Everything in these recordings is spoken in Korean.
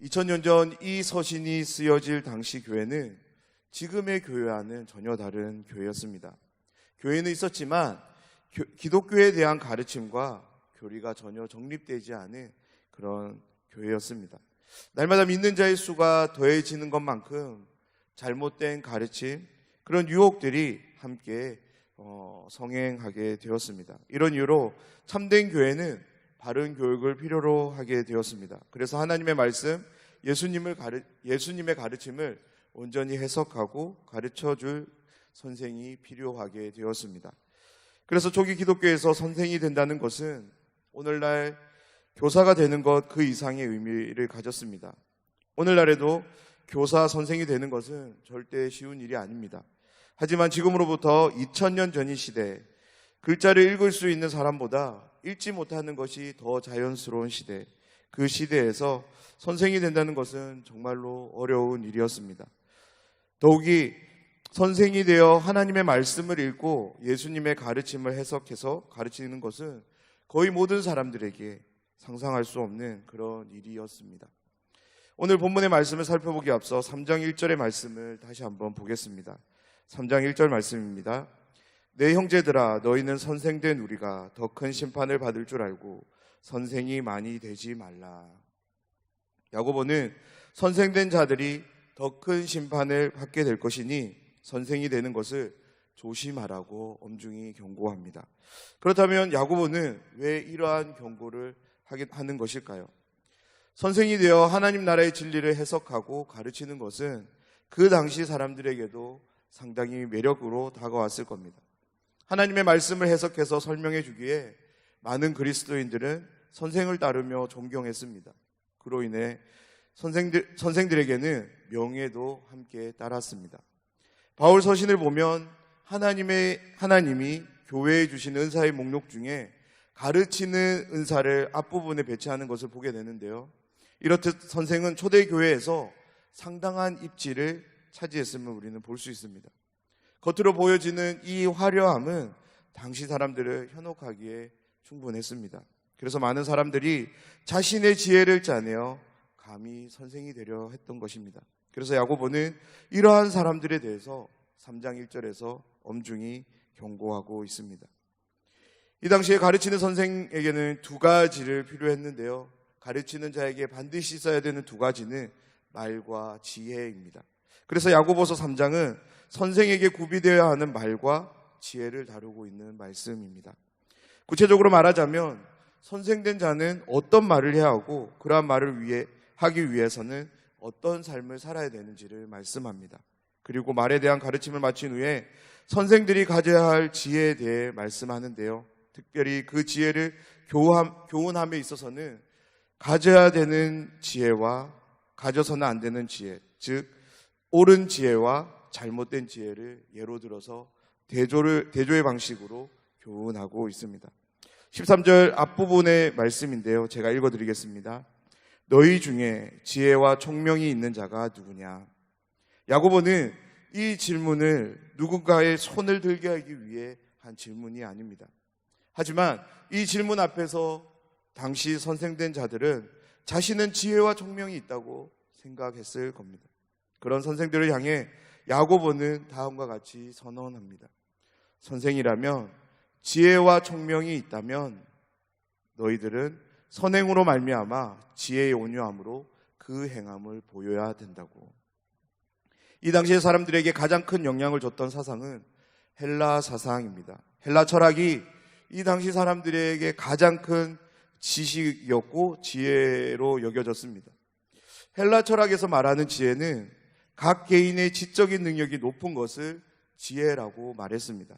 2000년 전 이 서신이 쓰여질 당시 교회는 지금의 교회와는 전혀 다른 교회였습니다. 교회는 있었지만 기독교에 대한 가르침과 교리가 전혀 정립되지 않은 그런 교회였습니다. 날마다 믿는 자의 수가 더해지는 것만큼 잘못된 가르침, 그런 유혹들이 함께 성행하게 되었습니다. 이런 이유로 참된 교회는 바른 교육을 필요로 하게 되었습니다. 그래서 하나님의 말씀, 예수님의 가르침을 온전히 해석하고 가르쳐줄 선생이 필요하게 되었습니다. 그래서 초기 기독교에서 선생이 된다는 것은 오늘날 교사가 되는 것 그 이상의 의미를 가졌습니다. 오늘날에도 교사, 선생이 되는 것은 절대 쉬운 일이 아닙니다. 하지만 지금으로부터 2000년 전의 시대, 글자를 읽을 수 있는 사람보다 읽지 못하는 것이 더 자연스러운 시대, 그 시대에서 선생이 된다는 것은 정말로 어려운 일이었습니다. 더욱이 선생이 되어 하나님의 말씀을 읽고 예수님의 가르침을 해석해서 가르치는 것은 거의 모든 사람들에게 상상할 수 없는 그런 일이었습니다. 오늘 본문의 말씀을 살펴보기 앞서 3장 1절의 말씀을 다시 한번 보겠습니다. 3장 1절 말씀입니다. 내 형제들아, 너희는 선생된 우리가 더 큰 심판을 받을 줄 알고 선생이 많이 되지 말라. 야고보는 선생된 자들이 더 큰 심판을 받게 될 것이니 선생이 되는 것을 조심하라고 엄중히 경고합니다. 그렇다면 야고보는 왜 이러한 경고를 하는 것일까요? 선생이 되어 하나님 나라의 진리를 해석하고 가르치는 것은 그 당시 사람들에게도 상당히 매력으로 다가왔을 겁니다. 하나님의 말씀을 해석해서 설명해 주기에 많은 그리스도인들은 선생을 따르며 존경했습니다. 그로 인해 선생들에게는 명예도 함께 따랐습니다. 바울 서신을 보면 하나님이 교회에 주신 은사의 목록 중에 가르치는 은사를 앞부분에 배치하는 것을 보게 되는데요. 이렇듯 선생은 초대교회에서 상당한 입지를 차지했음을 우리는 볼 수 있습니다. 겉으로 보여지는 이 화려함은 당시 사람들을 현혹하기에 충분했습니다. 그래서 많은 사람들이 자신의 지혜를 짜내어 감히 선생이 되려 했던 것입니다. 그래서 야고보는 이러한 사람들에 대해서 3장 1절에서 엄중히 경고하고 있습니다. 이 당시에 가르치는 선생에게는 두 가지를 필요했는데요. 가르치는 자에게 반드시 있어야 되는 두 가지는 말과 지혜입니다. 그래서 야고보서 3장은 선생에게 구비되어야 하는 말과 지혜를 다루고 있는 말씀입니다. 구체적으로 말하자면 선생된 자는 어떤 말을 해야 하고 그러한 말을 하기 위해서는 어떤 삶을 살아야 되는지를 말씀합니다. 그리고 말에 대한 가르침을 마친 후에 선생들이 가져야 할 지혜에 대해 말씀하는데요. 특별히 그 지혜를 교훈함에 있어서는 가져야 되는 지혜와 가져서는 안 되는 지혜, 즉 옳은 지혜와 잘못된 지혜를 예로 들어서 대조의 방식으로 교훈하고 있습니다. 13절 앞부분의 말씀인데요. 제가 읽어드리겠습니다. 너희 중에 지혜와 총명이 있는 자가 누구냐? 야고보는 이 질문을 누군가의 손을 들게 하기 위해 한 질문이 아닙니다. 하지만 이 질문 앞에서 당시 선생된 자들은 자신은 지혜와 총명이 있다고 생각했을 겁니다. 그런 선생들을 향해 야고보는 다음과 같이 선언합니다. 선생이라면 지혜와 총명이 있다면 너희들은 선행으로 말미암아 지혜의 온유함으로 그 행함을 보여야 된다고. 이 당시의 사람들에게 가장 큰 영향을 줬던 사상은 헬라 사상입니다. 헬라 철학이 이 당시 사람들에게 가장 큰 지식이었고 지혜로 여겨졌습니다. 헬라 철학에서 말하는 지혜는 각 개인의 지적인 능력이 높은 것을 지혜라고 말했습니다.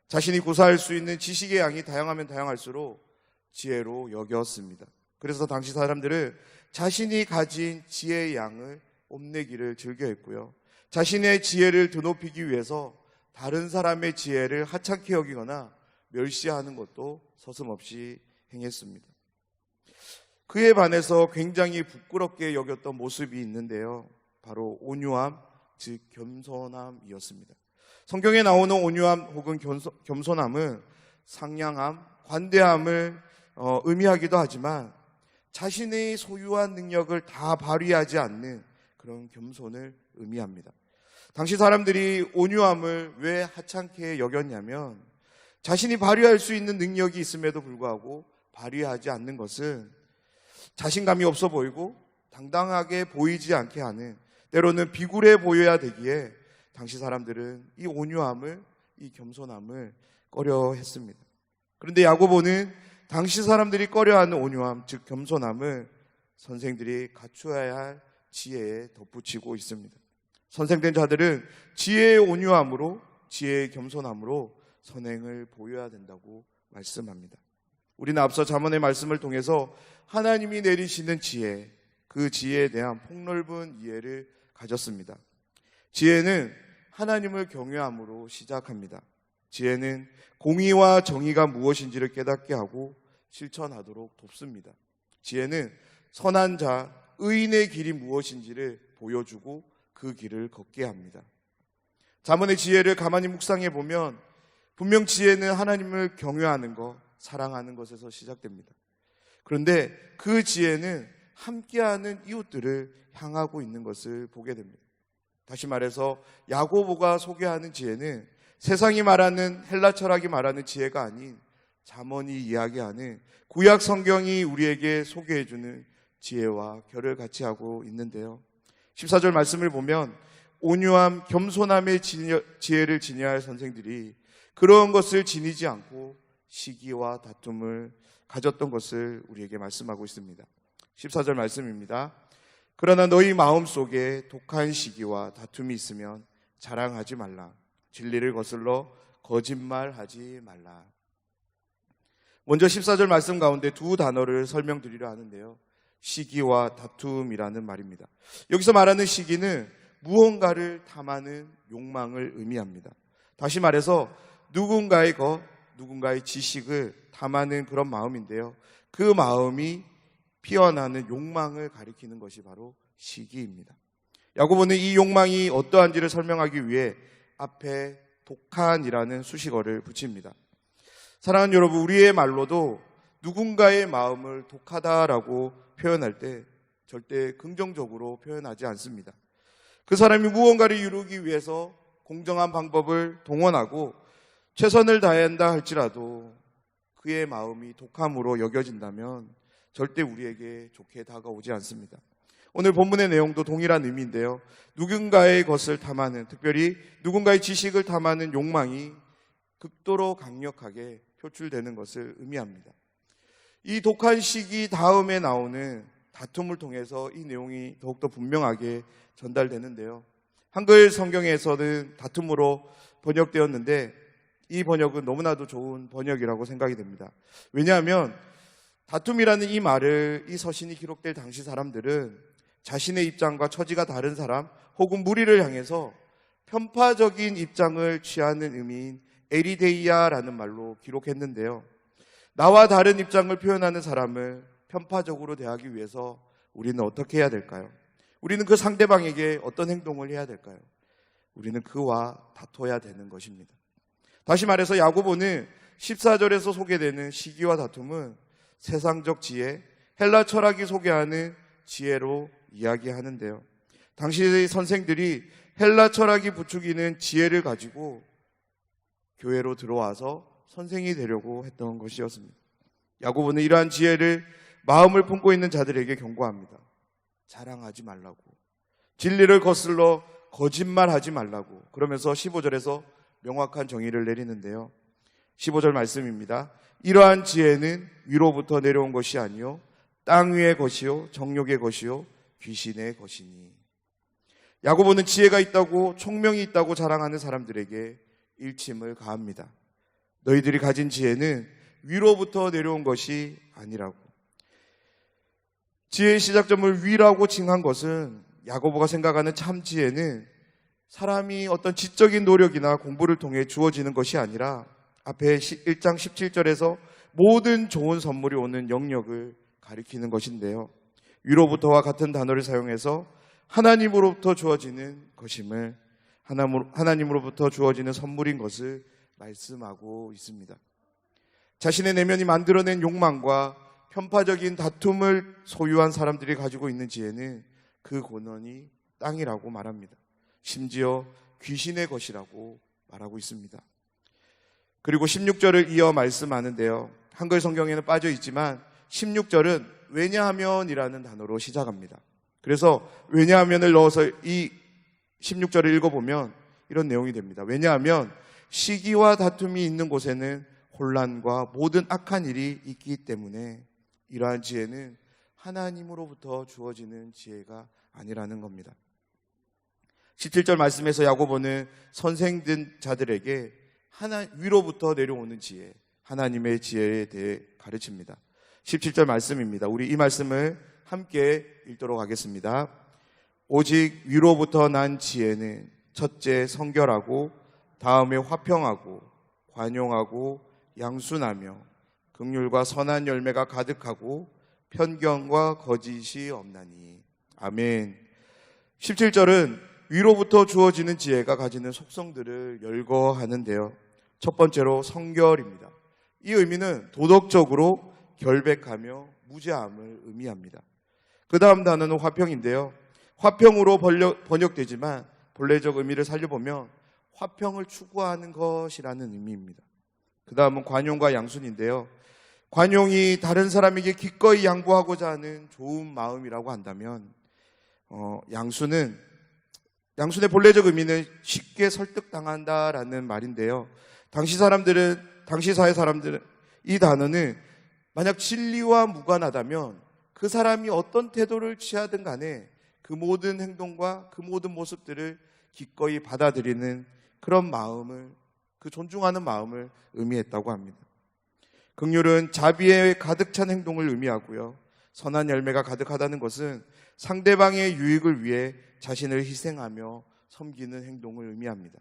자신이 구사할 수 있는 지식의 양이 다양하면 다양할수록 지혜로 여겼습니다. 그래서 당시 사람들은 자신이 가진 지혜의 양을 뽐내기를 즐겨했고요. 자신의 지혜를 드높이기 위해서 다른 사람의 지혜를 하찮게 여기거나 멸시하는 것도 서슴없이 행했습니다. 그에 반해서 굉장히 부끄럽게 여겼던 모습이 있는데요. 바로 온유함, 즉 겸손함이었습니다. 성경에 나오는 온유함 혹은 겸손함은 상냥함, 관대함을 의미하기도 하지만 자신의 소유한 능력을 다 발휘하지 않는 그런 겸손을 의미합니다. 당시 사람들이 온유함을 왜 하찮게 여겼냐면 자신이 발휘할 수 있는 능력이 있음에도 불구하고 발휘하지 않는 것은 자신감이 없어 보이고 당당하게 보이지 않게 하는, 때로는 비굴해 보여야 되기에 당시 사람들은 이 온유함을, 이 겸손함을 꺼려했습니다. 그런데 야고보는 당시 사람들이 꺼려하는 온유함, 즉 겸손함을 선생들이 갖추어야 할 지혜에 덧붙이고 있습니다. 선생된 자들은 지혜의 온유함으로, 지혜의 겸손함으로 선행을 보여야 된다고 말씀합니다. 우리는 앞서 잠언의 말씀을 통해서 하나님이 내리시는 지혜, 그 지혜에 대한 폭넓은 이해를 가졌습니다. 지혜는 하나님을 경외함으로 시작합니다. 지혜는 공의와 정의가 무엇인지를 깨닫게 하고 실천하도록 돕습니다. 지혜는 선한 자, 의인의 길이 무엇인지를 보여주고 그 길을 걷게 합니다. 잠언의 지혜를 가만히 묵상해 보면 분명 지혜는 하나님을 경외하는 것, 사랑하는 것에서 시작됩니다. 그런데 그 지혜는 함께하는 이웃들을 향하고 있는 것을 보게 됩니다. 다시 말해서 야고보가 소개하는 지혜는 세상이 말하는, 헬라 철학이 말하는 지혜가 아닌 잠언이 이야기하는, 구약 성경이 우리에게 소개해주는 지혜와 결을 같이 하고 있는데요. 14절 말씀을 보면 온유함, 겸손함의 지혜를 지녀야 할 선생들이 그런 것을 지니지 않고 시기와 다툼을 가졌던 것을 우리에게 말씀하고 있습니다. 14절 말씀입니다. 그러나 너희 마음속에 독한 시기와 다툼이 있으면 자랑하지 말라. 진리를 거슬러 거짓말하지 말라. 먼저 14절 말씀 가운데 두 단어를 설명드리려 하는데요. 시기와 다툼이라는 말입니다. 여기서 말하는 시기는 무언가를 탐하는 욕망을 의미합니다. 다시 말해서 누군가의 것, 누군가의 지식을 탐하는 그런 마음인데요. 그 마음이 피어나는 욕망을 가리키는 것이 바로 시기입니다. 야고보는 이 욕망이 어떠한지를 설명하기 위해 앞에 독한이라는 수식어를 붙입니다. 사랑하는 여러분, 우리의 말로도 누군가의 마음을 독하다라고 표현할 때 절대 긍정적으로 표현하지 않습니다. 그 사람이 무언가를 이루기 위해서 공정한 방법을 동원하고 최선을 다해야 한다 할지라도 그의 마음이 독함으로 여겨진다면 절대 우리에게 좋게 다가오지 않습니다. 오늘 본문의 내용도 동일한 의미인데요. 누군가의 것을 탐하는, 특별히 누군가의 지식을 탐하는 욕망이 극도로 강력하게 표출되는 것을 의미합니다. 이 독한 시기 다음에 나오는 다툼을 통해서 이 내용이 더욱더 분명하게 전달되는데요. 한글 성경에서는 다툼으로 번역되었는데 이 번역은 너무나도 좋은 번역이라고 생각이 됩니다. 왜냐하면 다툼이라는 이 말을, 이 서신이 기록될 당시 사람들은 자신의 입장과 처지가 다른 사람 혹은 무리를 향해서 편파적인 입장을 취하는 의미인 에리데이아라는 말로 기록했는데요. 나와 다른 입장을 표현하는 사람을 편파적으로 대하기 위해서 우리는 어떻게 해야 될까요? 우리는 그 상대방에게 어떤 행동을 해야 될까요? 우리는 그와 다퉈야 되는 것입니다. 다시 말해서 야고보는 14절에서 소개되는 시기와 다툼은 세상적 지혜, 헬라 철학이 소개하는 지혜로 이야기하는데요. 당시의 선생들이 헬라 철학이 부추기는 지혜를 가지고 교회로 들어와서 선생이 되려고 했던 것이었습니다. 야고보는 이러한 지혜를 마음을 품고 있는 자들에게 경고합니다. 자랑하지 말라고, 진리를 거슬러 거짓말하지 말라고, 그러면서 15절에서 명확한 정의를 내리는데요. 15절 말씀입니다. 이러한 지혜는 위로부터 내려온 것이 아니요 땅 위의 것이요 정욕의 것이요 귀신의 것이니. 야고보는 지혜가 있다고, 총명이 있다고 자랑하는 사람들에게 일침을 가합니다. 너희들이 가진 지혜는 위로부터 내려온 것이 아니라고. 지혜의 시작점을 위라고 칭한 것은, 야고보가 생각하는 참 지혜는 사람이 어떤 지적인 노력이나 공부를 통해 주어지는 것이 아니라 앞에 1장 17절에서 모든 좋은 선물이 오는 영역을 가리키는 것인데요. 위로부터와 같은 단어를 사용해서 하나님으로부터 주어지는 것임을, 하나님으로부터 주어지는 선물인 것을 말씀하고 있습니다. 자신의 내면이 만들어낸 욕망과 편파적인 다툼을 소유한 사람들이 가지고 있는 지혜는 그 근원이 땅이라고 말합니다. 심지어 귀신의 것이라고 말하고 있습니다. 그리고 16절을 이어 말씀하는데요. 한글 성경에는 빠져 있지만 16절은 왜냐하면이라는 단어로 시작합니다. 그래서 왜냐하면을 넣어서 이 16절을 읽어보면 이런 내용이 됩니다. 왜냐하면 시기와 다툼이 있는 곳에는 혼란과 모든 악한 일이 있기 때문에 이러한 지혜는 하나님으로부터 주어지는 지혜가 아니라는 겁니다. 17절 말씀에서 야고보는 선생된 자들에게 위로부터 내려오는 지혜, 하나님의 지혜에 대해 가르칩니다. 17절 말씀입니다. 우리 이 말씀을 함께 읽도록 하겠습니다. 오직 위로부터 난 지혜는 첫째 성결하고 다음에 화평하고 관용하고 양순하며 긍휼과 선한 열매가 가득하고 편견과 거짓이 없나니. 아멘. 17절은 위로부터 주어지는 지혜가 가지는 속성들을 열거하는데요. 첫 번째로 성결입니다. 이 의미는 도덕적으로 결백하며 무죄함을 의미합니다. 그 다음 단어는 화평인데요. 화평으로 번역되지만 본래적 의미를 살려보면 화평을 추구하는 것이라는 의미입니다. 그 다음은 관용과 양순인데요. 관용이 다른 사람에게 기꺼이 양보하고자 하는 좋은 마음이라고 한다면 양순의 본래적 의미는 쉽게 설득당한다라는 말인데요. 당시 사회 사람들은 이 단어는 만약 진리와 무관하다면 그 사람이 어떤 태도를 취하든 간에 그 모든 행동과 그 모든 모습들을 기꺼이 받아들이는 그런 마음을, 그 존중하는 마음을 의미했다고 합니다. 긍휼은 자비에 가득 찬 행동을 의미하고요. 선한 열매가 가득하다는 것은 상대방의 유익을 위해 자신을 희생하며 섬기는 행동을 의미합니다.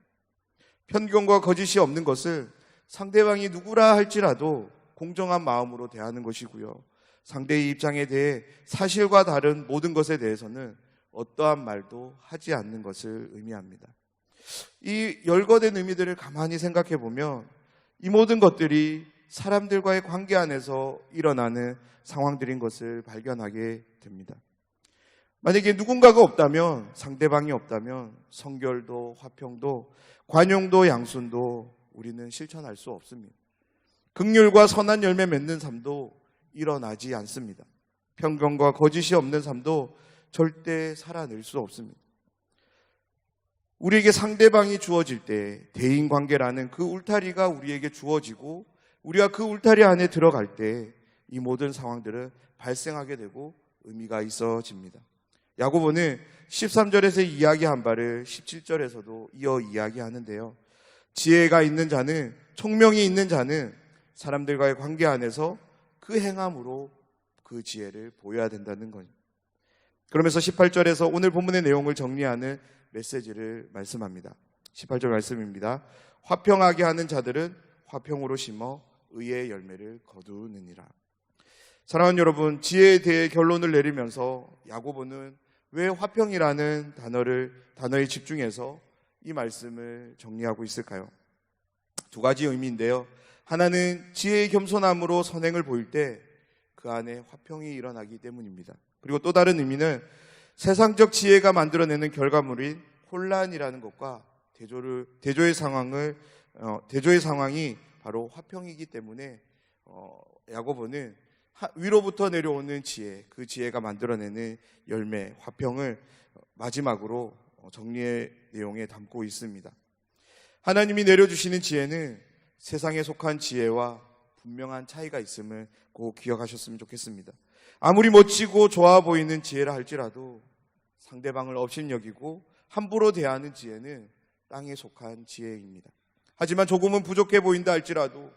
편견과 거짓이 없는 것을 상대방이 누구라 할지라도 공정한 마음으로 대하는 것이고요. 상대의 입장에 대해 사실과 다른 모든 것에 대해서는 어떠한 말도 하지 않는 것을 의미합니다. 이 열거된 의미들을 가만히 생각해 보면 이 모든 것들이 사람들과의 관계 안에서 일어나는 상황들인 것을 발견하게 됩니다. 만약에 누군가가 없다면, 상대방이 없다면 성결도 화평도 관용도 양순도 우리는 실천할 수 없습니다. 긍휼과 선한 열매 맺는 삶도 일어나지 않습니다. 편견과 거짓이 없는 삶도 절대 살아낼 수 없습니다. 우리에게 상대방이 주어질 때 대인관계라는 그 울타리가 우리에게 주어지고 우리가 그 울타리 안에 들어갈 때 이 모든 상황들은 발생하게 되고 의미가 있어집니다. 야고보는 13절에서 이야기한 바를 17절에서도 이어 이야기하는데요. 지혜가 있는 자는, 총명이 있는 자는 사람들과의 관계 안에서 그 행함으로 그 지혜를 보여야 된다는 거죠. 그러면서 18절에서 오늘 본문의 내용을 정리하는 메시지를 말씀합니다. 18절 말씀입니다. 화평하게 하는 자들은 화평으로 심어 의의 열매를 거두느니라. 사랑하는 여러분, 지혜에 대해 결론을 내리면서 야고보는 왜 화평이라는 단어에 집중해서 이 말씀을 정리하고 있을까요? 두 가지 의미인데요. 하나는 지혜의 겸손함으로 선행을 보일 때 그 안에 화평이 일어나기 때문입니다. 그리고 또 다른 의미는 세상적 지혜가 만들어내는 결과물인 혼란이라는 것과 대조의 상황이 바로 화평이기 때문에 야고보는 위로부터 내려오는 지혜, 그 지혜가 만들어내는 열매, 화평을 마지막으로 정리의 내용에 담고 있습니다. 하나님이 내려주시는 지혜는 세상에 속한 지혜와 분명한 차이가 있음을 꼭 기억하셨으면 좋겠습니다. 아무리 멋지고 좋아 보이는 지혜라 할지라도 상대방을 업신여기고 함부로 대하는 지혜는 땅에 속한 지혜입니다. 하지만 조금은 부족해 보인다 할지라도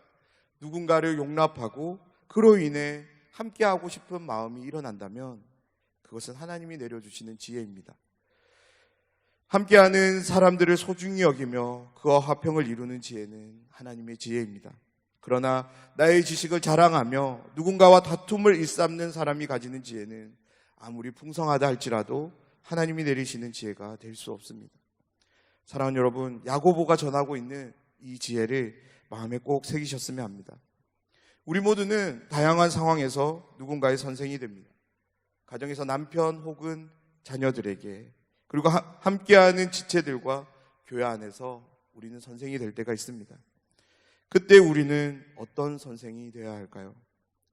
누군가를 용납하고 그로 인해 함께하고 싶은 마음이 일어난다면 그것은 하나님이 내려주시는 지혜입니다. 함께하는 사람들을 소중히 여기며 그와 화평을 이루는 지혜는 하나님의 지혜입니다. 그러나 나의 지식을 자랑하며 누군가와 다툼을 일삼는 사람이 가지는 지혜는 아무리 풍성하다 할지라도 하나님이 내리시는 지혜가 될 수 없습니다. 사랑하는 여러분, 야고보가 전하고 있는 이 지혜를 마음에 꼭 새기셨으면 합니다. 우리 모두는 다양한 상황에서 누군가의 선생이 됩니다. 가정에서 남편 혹은 자녀들에게, 그리고 함께하는 지체들과 교회 안에서 우리는 선생이 될 때가 있습니다. 그때 우리는 어떤 선생이 되어야 할까요?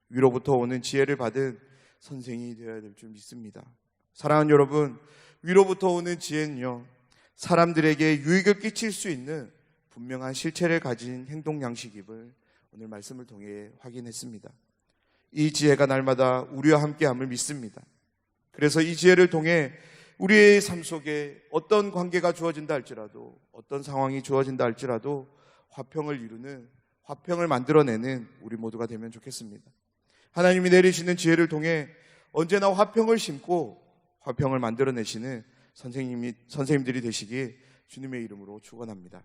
위로부터 오는 지혜를 받은 선생이 되어야 될 줄 믿습니다. 사랑하는 여러분, 위로부터 오는 지혜는요, 사람들에게 유익을 끼칠 수 있는 분명한 실체를 가진 행동 양식임을 오늘 말씀을 통해 확인했습니다. 이 지혜가 날마다 우리와 함께함을 믿습니다. 그래서 이 지혜를 통해 우리의 삶 속에 어떤 관계가 주어진다 할지라도, 어떤 상황이 주어진다 할지라도 화평을 이루는, 화평을 만들어내는 우리 모두가 되면 좋겠습니다. 하나님이 내리시는 지혜를 통해 언제나 화평을 심고 화평을 만들어내시는 선생님들이 되시길 주님의 이름으로 축원합니다.